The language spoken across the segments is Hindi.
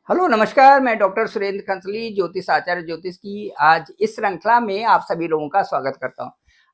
हेलो नमस्कार, मैं डॉक्टर सुरेंद्र खंसली ज्योतिष आचार्य ज्योतिष की आज इस श्रृंखला में आप सभी लोगों का स्वागत करता हूं।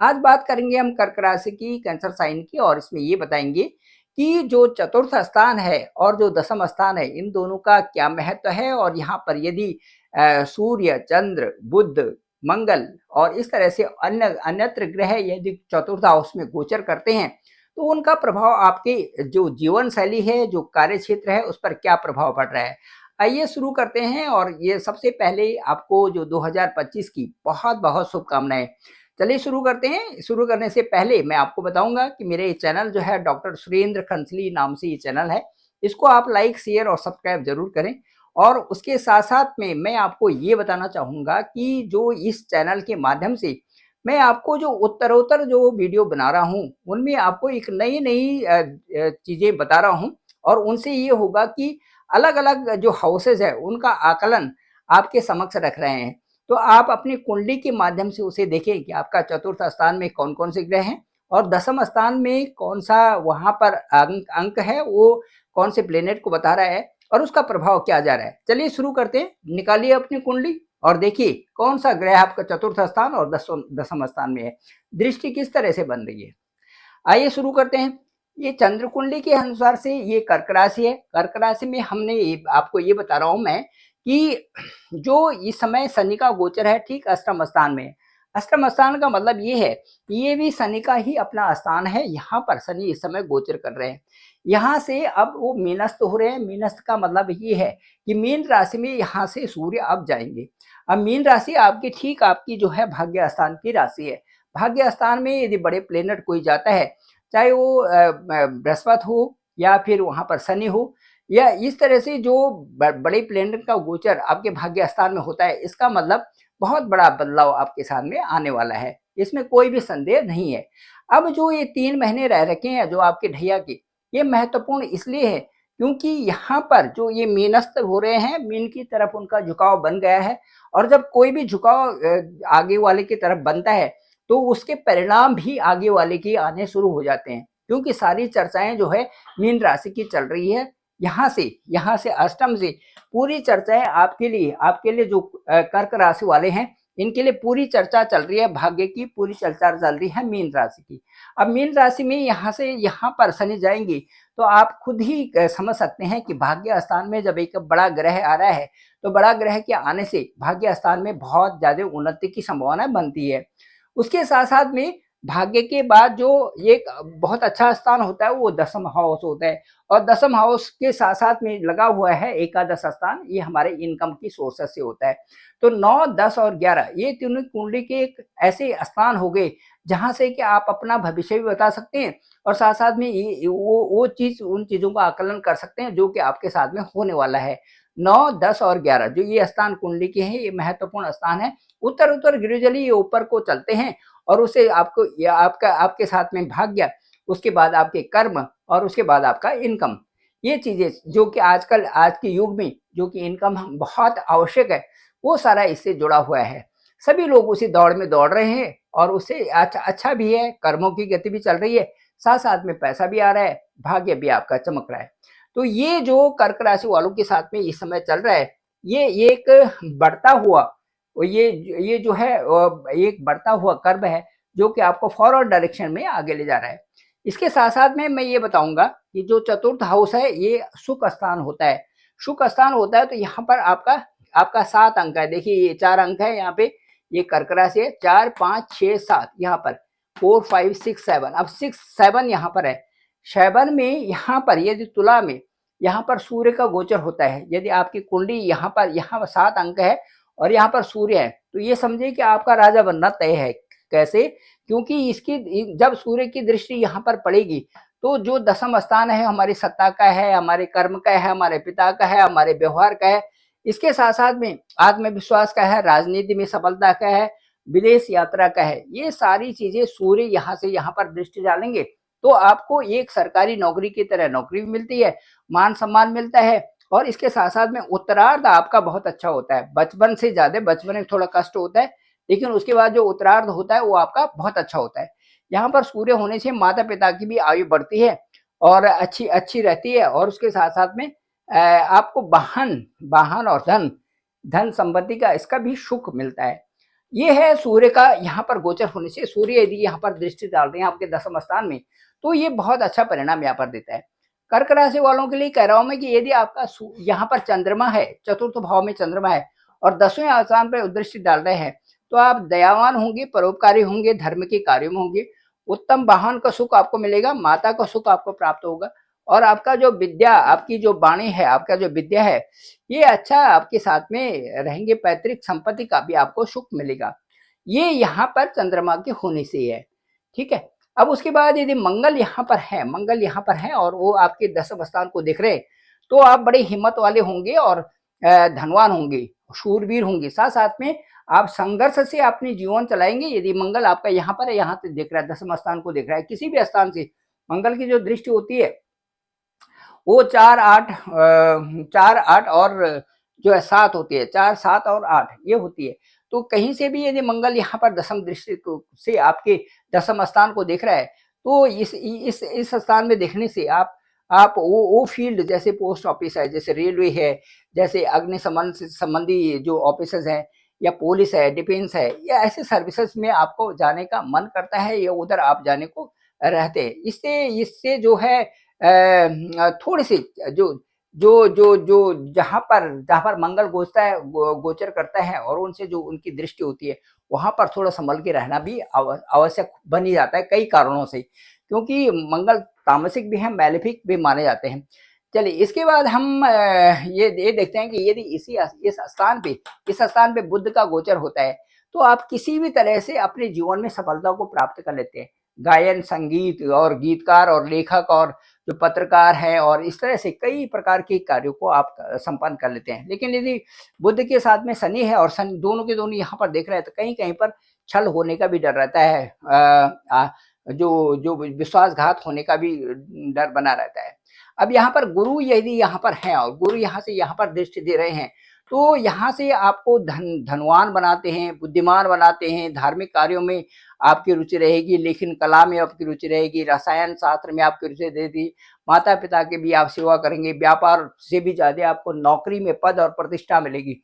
आज बात करेंगे हम कर्क राशि की, कैंसर साइन की, और इसमें ये बताएंगे कि जो चतुर्थ स्थान है और जो दसम स्थान है, इन दोनों का क्या महत्व है। और यहाँ पर यदि सूर्य, चंद्र, बुध, मंगल और इस तरह से अन्यत्र ग्रह यदि चतुर्थ हाउस में गोचर करते हैं तो उनका प्रभाव आपके जो जीवन शैली है, जो कार्य क्षेत्र है, उस पर क्या प्रभाव पड़ रहा है। आइए शुरू करते हैं। और ये सबसे पहले आपको जो 2025 की बहुत बहुत शुभकामनाएं। चलिए शुरू करते हैं। शुरू करने से पहले मैं आपको बताऊंगा कि मेरे चैनल जो है डॉक्टर सुरेंद्र खंसली नाम से ये चैनल है, इसको आप लाइक, शेयर और सब्सक्राइब जरूर करें। और उसके साथ साथ में मैं आपको ये बताना चाहूँगा कि जो इस चैनल के माध्यम से मैं आपको जो उत्तरोत्तर जो वीडियो बना रहा हूँ, उनमें आपको एक नई-नई चीज़ें बता रहा हूँ। और उनसे ये होगा कि अलग-अलग जो हाउसेज़ है, उनका आकलन आपके समक्ष रख रहे हैं। तो आप अपनी कुंडली के माध्यम से उसे देखें कि आपका चतुर्थ स्थान में कौन-कौन से ग्रह हैं और दसम स्थान में कौन-सा वहाँ पर अंक अंक है, वो कौन से प्लेनेट को बता रहा है और उसका प्रभाव क्या जा रहा है। चलिए शुरू करते हैं। निकालिए अपनी कुंडली और देखिए कौन सा ग्रह आपका चतुर्थ स्थान और दसम स्थान में है। दृष्टि किस तरह से बन रही है। आइए शुरू करते हैं। ये चंद्र कुंडली के अनुसार से ये कर्क राशि है। कर्क राशि में आपको ये बता रहा हूं मैं कि जो इस समय शनि का गोचर है ठीक अष्टम स्थान में। अष्टम स्थान का मतलब ये है कि ये भी शनि का ही अपना स्थान है। यहाँ पर शनि इस समय गोचर कर रहे हैं। यहाँ से अब वो मीनस्थ हो रहे हैं। मीनस्थ का मतलब ये है कि मीन राशि में यहाँ से सूर्य अब जाएंगे। अब मीन राशि आपकी ठीक आपकी जो है भाग्य स्थान की राशि है। भाग्य स्थान में यदि बड़े प्लेनेट कोई जाता है, चाहे वो बृहस्पति हो या फिर वहां पर शनि हो, या इस तरह से जो बड़े प्लेनेट का गोचर आपके भाग्य स्थान में होता है, इसका मतलब बहुत बड़ा बदलाव आपके सामने आने वाला है। इसमें कोई भी संदेह नहीं है। अब जो ये 3 महीने रह रखे हैं जो आपके ढैया के, ये महत्वपूर्ण इसलिए है क्योंकि यहाँ पर जो ये मीनस्थ हो रहे हैं, मीन की तरफ उनका झुकाव बन गया है। और जब कोई भी झुकाव आगे वाले की तरफ बनता है तो उसके परिणाम भी आगे वाले के आने शुरू हो जाते हैं, क्योंकि सारी चर्चाएं जो है मीन राशि की चल रही है। यहाँ से अष्टम से पूरी चर्चाएं आपके लिए जो कर्क राशि वाले हैं, इनके लिए पूरी चर्चा चल रही है। भाग्य की पूरी चर्चा चल रही है मीन राशि की। अब मीन राशि में यहाँ से यहाँ पर शनि जाएंगे तो आप खुद ही समझ सकते हैं कि भाग्य स्थान में जब एक बड़ा ग्रह आ रहा है तो बड़ा ग्रह के आने से भाग्य स्थान में बहुत ज्यादा उन्नति की संभावना बनती है। उसके साथ साथ में भाग्य के बाद जो एक बहुत अच्छा स्थान होता है वो दसम हाउस होता है। और दसम हाउस के साथ साथ में लगा हुआ है एकादश स्थान, ये हमारे इनकम की सोर्सेस से होता है। तो 9, 10 और 11 ये तीनों कुंडली के एक ऐसे स्थान हो गए जहां से कि आप अपना भविष्य भी बता सकते हैं और साथ साथ में वो चीज उन चीजों का आकलन कर सकते हैं जो कि आपके साथ में होने वाला है। 9, 10 और 11 जो ये स्थान कुंडली के हैं, ये महत्वपूर्ण स्थान है। उत्तर उत्तर ग्रेजुअली ये ऊपर को चलते हैं और उसे आपको या आपके साथ में भाग्य, उसके बाद आपके कर्म और उसके बाद आपका इनकम। ये चीजें जो कि आजकल आज के युग में जो कि इनकम बहुत आवश्यक है, वो सारा इससे जुड़ा हुआ है। सभी लोग उसी दौड़ में दौड़ रहे हैं और उससे अच्छा भी है। कर्मों की गति भी चल रही है, साथ साथ में पैसा भी आ रहा है, भाग्य भी आपका चमक रहा है। तो ये जो कर्क राशि वालों के साथ में इस समय चल रहा है, ये एक बढ़ता हुआ ये जो है एक बढ़ता हुआ कर्व है जो कि आपको फॉरवर्ड डायरेक्शन में आगे ले जा रहा है। इसके साथ साथ में मैं ये बताऊंगा कि जो चतुर्थ हाउस है ये सुख स्थान होता है। सुख स्थान होता है तो यहाँ पर आपका आपका 7 अंक है। देखिए ये 4 अंक है यहाँ पे। ये कर्क राशि है। 4, 5, 6, 7 यहाँ पर 4, 5, 6, 7। अब 6, 7 यहाँ पर है। 7 में यहाँ पर यदि तुला में यहाँ पर सूर्य का गोचर होता है, यदि आपकी कुंडली यहाँ पर 7 अंक है और यहाँ पर सूर्य है, तो ये समझिए कि आपका राजा बनना तय है। कैसे? क्योंकि इसकी जब सूर्य की दृष्टि यहाँ पर पड़ेगी तो जो दसम स्थान है हमारी सत्ता का है, हमारे कर्म का है, हमारे पिता का है, हमारे व्यवहार का है, इसके साथ साथ में आत्मविश्वास का है, राजनीति में सफलता का है, विदेश यात्रा का है। ये सारी चीजें सूर्य यहाँ से यहाँ पर दृष्टि डालेंगे तो आपको एक सरकारी नौकरी की तरह नौकरी भी मिलती है, मान सम्मान मिलता है। और इसके साथ साथ में उत्तरार्ध आपका बहुत अच्छा होता है। बचपन से ज्यादा, बचपन में थोड़ा कष्ट होता है लेकिन उसके बाद जो उत्तरार्ध होता है वो आपका बहुत अच्छा होता है। यहाँ पर सूर्य होने से माता पिता की भी आयु बढ़ती है और अच्छी अच्छी रहती है। और उसके साथ साथ में आपको वाहन वाहन और धन धन संपत्ति का इसका भी सुख मिलता है। ये है सूर्य का यहाँ पर गोचर होने से। सूर्य यदि यहाँ पर दृष्टि डाल रहे हैं आपके दसम स्थान में, तो ये बहुत अच्छा परिणाम यहाँ पर देता है। कर्क राशि वालों के लिए कह रहा हूं मैं कि यदि आपका यहाँ पर चंद्रमा है, चतुर्थ भाव में चंद्रमा है और 10वें स्थान पर दृष्टि डाल रहे हैं, तो आप दयावान होंगे, परोपकारी होंगे, धर्म के कार्यों में होंगे, उत्तम वाहन का सुख आपको मिलेगा, माता का सुख आपको प्राप्त होगा और आपका जो विद्या, आपकी जो वाणी है, आपका जो विद्या है, ये अच्छा आपके साथ में रहेंगे। पैतृक संपत्ति का भी आपको सुख मिलेगा। ये यहाँ पर चंद्रमा के होने से है, ठीक है। अब उसके बाद यदि मंगल यहाँ पर है, मंगल यहाँ पर है और वो आपके दसम स्थान को देख रहे हैं, तो आप बड़े हिम्मत वाले होंगे और धनवान होंगे, शूरवीर होंगे। साथ साथ में आप संघर्ष से अपनी जीवन चलाएंगे। यदि मंगल आपका यहाँ पर है, यहाँ से देख रहा है, दसम स्थान को देख रहा है, किसी भी स्थान से मंगल की जो दृष्टि होती है वो 4 8 और जो है 7 होती है, 4 7 और 8 ये होती है। तो कहीं से भी यदि मंगल यहाँ पर दसम दृष्टि से आपके दसम स्थान को देख रहा है, तो इस स्थान में देखने से आप वो फील्ड, जैसे पोस्ट ऑफिस है, जैसे रेलवे है, जैसे अग्निशमन से संबंधी जो ऑफिसर्स हैं, या पुलिस है, डिफेंस है, या ऐसे सर्विसेज में आपको जाने का मन करता है या उधर आप जाने को रहते हैं। इससे जो है थोड़ी सी जो जो जो जो जहाँ पर मंगल गोचर करता है और उनसे जो उनकी दृष्टि होती है, वहां पर थोड़ा संभल के रहना भी आवश्यक बन ही जाता है कई कारणों से, क्योंकि मंगल तामसिक भी है, मैलेफिक भी माने जाते हैं। चलिए, इसके बाद हम ये देखते हैं कि यदि इस स्थान पे बुध का गोचर होता है, तो आप किसी भी तरह से अपने जीवन में सफलता को प्राप्त कर लेते हैं। गायन, संगीत और गीतकार और लेखक और जो पत्रकार हैं और इस तरह से कई प्रकार के कार्यों को आप संपन्न कर लेते हैं। लेकिन यदि बुध के साथ में शनि है और शनि दोनों के दोनों यहाँ पर देख रहे हैं, तो कहीं कहीं पर छल होने का भी डर रहता है, जो विश्वासघात होने का भी डर बना रहता है। अब यहाँ पर गुरु यदि यहाँ पर है और गुरु यहाँ से यहाँ पर दृष्टि दे रहे हैं, तो यहाँ से आपको धनवान बनाते हैं, बुद्धिमान बनाते हैं, धार्मिक कार्यों में आपकी रुचि रहेगी, लेखन कला में आपकी रुचि रहेगी, रसायन शास्त्र में आपकी रुचि रहेगी, माता पिता के भी आप सेवा करेंगे, व्यापार से भी ज्यादा आपको नौकरी में पद और प्रतिष्ठा मिलेगी।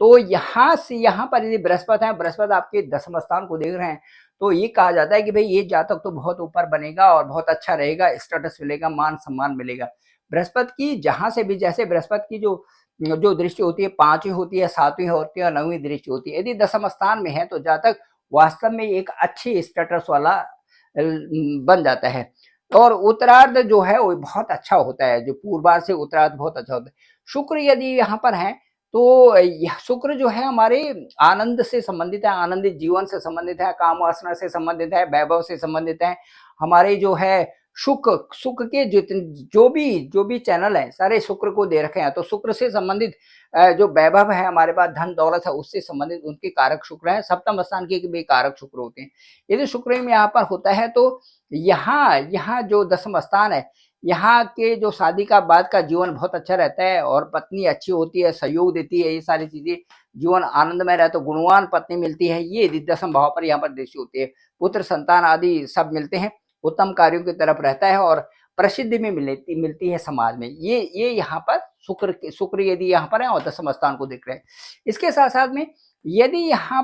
तो यहाँ से यहाँ पर यदि बृहस्पति है, बृहस्पति आपके दसम स्थान को देख रहे हैं, तो ये कहा जाता है कि भाई ये जातक तो बहुत ऊपर बनेगा और बहुत अच्छा रहेगा, स्टेटस मिलेगा, मान सम्मान मिलेगा। बृहस्पति की जहां से भी, जैसे बृहस्पति की जो जो दृष्टि होती है 5वीं होती है, 7वीं होती है और 9वीं दृष्टि होती है, यदि दसम स्थान में है तो जातक वास्तव में एक अच्छी स्टेटस वाला बन जाता है। और उत्तरार्ध जो है वो बहुत अच्छा होता है, जो पूर्वार्ध से उत्तरार्ध बहुत अच्छा होता है। शुक्र यदि यहाँ पर है, तो यह शुक्र जो है हमारे आनंद से संबंधित है, आनंदित जीवन से संबंधित है, काम वासना से संबंधित है, वैभव से संबंधित है। हमारे जो है सुख के जो भी चैनल है सारे शुक्र को दे रखे हैं। तो शुक्र से संबंधित जो वैभव है हमारे पास, धन दौलत है, उससे संबंधित उनके कारक शुक्र है। सप्तम स्थान के भी कारक शुक्र होते हैं। यदि शुक्र में यहाँ पर होता है, तो यहाँ जो दसम स्थान है, यहाँ के जो शादी का बाद का जीवन बहुत अच्छा रहता है और पत्नी अच्छी होती है, सहयोग देती है, ये सारी चीजें, जीवन आनंदमय रहता है, गुणवान पत्नी मिलती है, ये दसम भाव पर यहाँ पर दृष्टि होती है। पुत्र संतान आदि सब मिलते हैं, उत्तम कार्यों की तरफ रहता है और प्रसिद्धि में मिलती है समाज में। ये यहाँ पर शुक्र यदि यहाँ पर है और दसम स्थान को देख रहे हैं। इसके साथ साथ में यदि यहाँ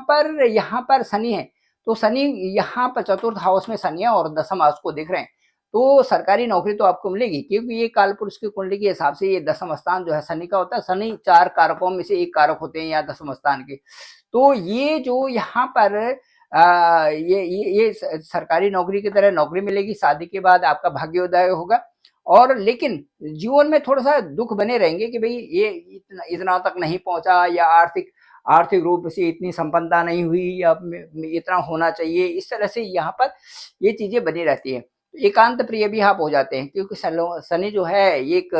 पर शनि है, तो शनि यहाँ पर चतुर्थ हाउस में शनि है और दसम हाउस को देख रहे हैं, तो सरकारी नौकरी तो आपको मिलेगी, क्योंकि ये काल पुरुष की कुंडली के हिसाब से ये दसम स्थान जो है शनि का होता है। शनि 4 कारकों में से एक कारक होते हैं यहाँ दसम स्थान के। तो ये जो यहाँ पर ये सरकारी नौकरी की तरह नौकरी मिलेगी, शादी के बाद आपका भाग्योदय होगा। और लेकिन जीवन में थोड़ा सा दुख बने रहेंगे कि भाई ये इतना तक नहीं पहुंचा, या आर्थिक रूप से इतनी संपन्नता नहीं हुई, या इतना होना चाहिए, इस तरह से यहाँ पर ये चीजें बनी रहती है। एकांत प्रिय भी आप हो जाते हैं, क्योंकि शनि जो है एक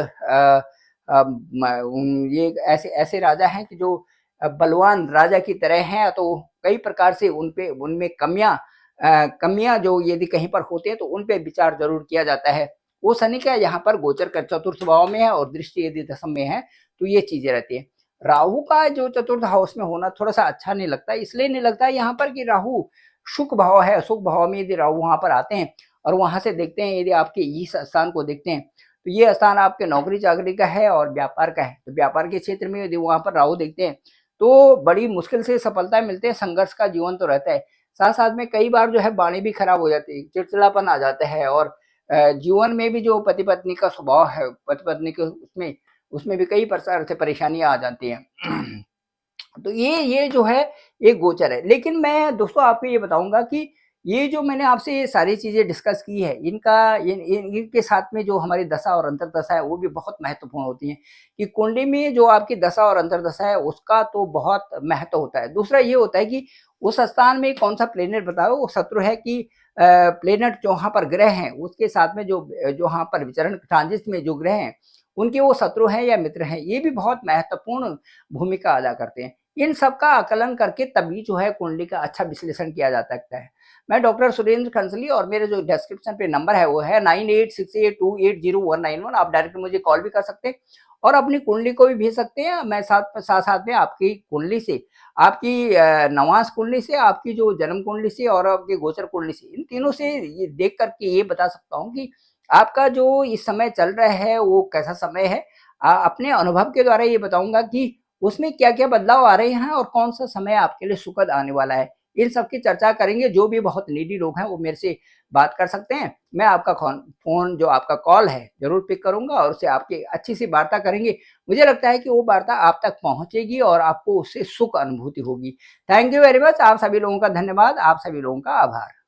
ये ऐसे राजा हैं कि जो बलवान राजा की तरह हैं, तो कई प्रकार से उनमें कमियां जो यदि कहीं पर होते हैं तो उन पे विचार जरूर किया जाता है। वो शनि का यहाँ पर गोचर कर चतुर्थ भाव में है और दृष्टि यदि दसम में है, तो ये चीजें रहती है। राहु का जो चतुर्थ हाउस में होना थोड़ा सा अच्छा नहीं लगता, इसलिए नहीं लगता यहाँ पर कि राहु सुख भाव है। सुख भाव में यदि राहु वहां पर आते हैं और वहां से देखते हैं, यदि आपके इस स्थान को देखते हैं, तो तो ये स्थान आपके नौकरी-चाकरी का है और व्यापार का है। तो व्यापार के क्षेत्र में यदि वहाँ पर राहु देखते हैं, तो बड़ी मुश्किल से सफलता मिलते हैं, संघर्ष का जीवन तो रहता है। साथ-साथ में कई बार जो है वाणी भी खराब हो जाती है, चिड़चिड़ापन आ जाता है और जीवन में भी जो पति-पत्नी का स्वभाव है, पति-पत्नी के उसमें भी कई प्रकार से परेशानियाँ आ जाती हैं। तो ये जो है एक गोचर है। लेकिन मैं दोस्तों आपको ये बताऊँगा कि ये जो मैंने आपसे ये सारी चीज़ें डिस्कस की है, इनका इन इन इनके साथ में जो हमारी दशा और अंतर्दशा है, वो भी बहुत महत्वपूर्ण होती हैं, कि कुंडली में जो आपकी दशा और अंतर्दशा है, उसका तो बहुत महत्व होता है। दूसरा ये होता है कि उस स्थान में कौन-सा प्लैनेट बताओ, वो शत्रु है कि प्लैनेट जो वहाँ पर ग्रह हैं, उसके साथ में जो वहाँ पर विचरण ट्रांजिट में जो ग्रह हैं, उनके वो शत्रु हैं या मित्र हैं, ये भी बहुत महत्वपूर्ण भूमिका अदा करते हैं। इन सब का आकलन करके तभी जो है कुंडली का अच्छा विश्लेषण किया जा सकता है। मैं डॉक्टर सुरेंद्र कंसली और मेरे जो डिस्क्रिप्शन पे नंबर है वो है 9868280191। आप डायरेक्ट मुझे कॉल भी कर सकते हैं और अपनी कुंडली को भी भेज सकते हैं। मैं साथ-साथ में आपकी कुंडली से, आपकी नवांश कुंडली से, आपकी जो जन्म कुंडली से और आपकी गोचर कुंडली से, इन तीनों से ये देख कर के ये बता सकता हूँ कि आपका जो इस समय चल रहा है वो कैसा समय है। अपने अनुभव के द्वारा ये बताऊँगा कि उसमें क्या-क्या बदलाव आ रहे हैं और कौन-सा समय आपके लिए सुखद आने वाला है। इन सब की चर्चा करेंगे। जो भी बहुत नीडी लोग हैं वो मेरे से बात कर सकते हैं। मैं आपका फ़ोन जो आपका कॉल है ज़रूर पिक करूँगा और उससे आपकी अच्छी-सी वार्ता करेंगे। मुझे लगता है कि वो वार्ता आप तक पहुँचेगी और आपको उससे सुख अनुभूति होगी। Thank you very much. आप सभी लोगों का धन्यवाद। आप सभी लोगों का आभार।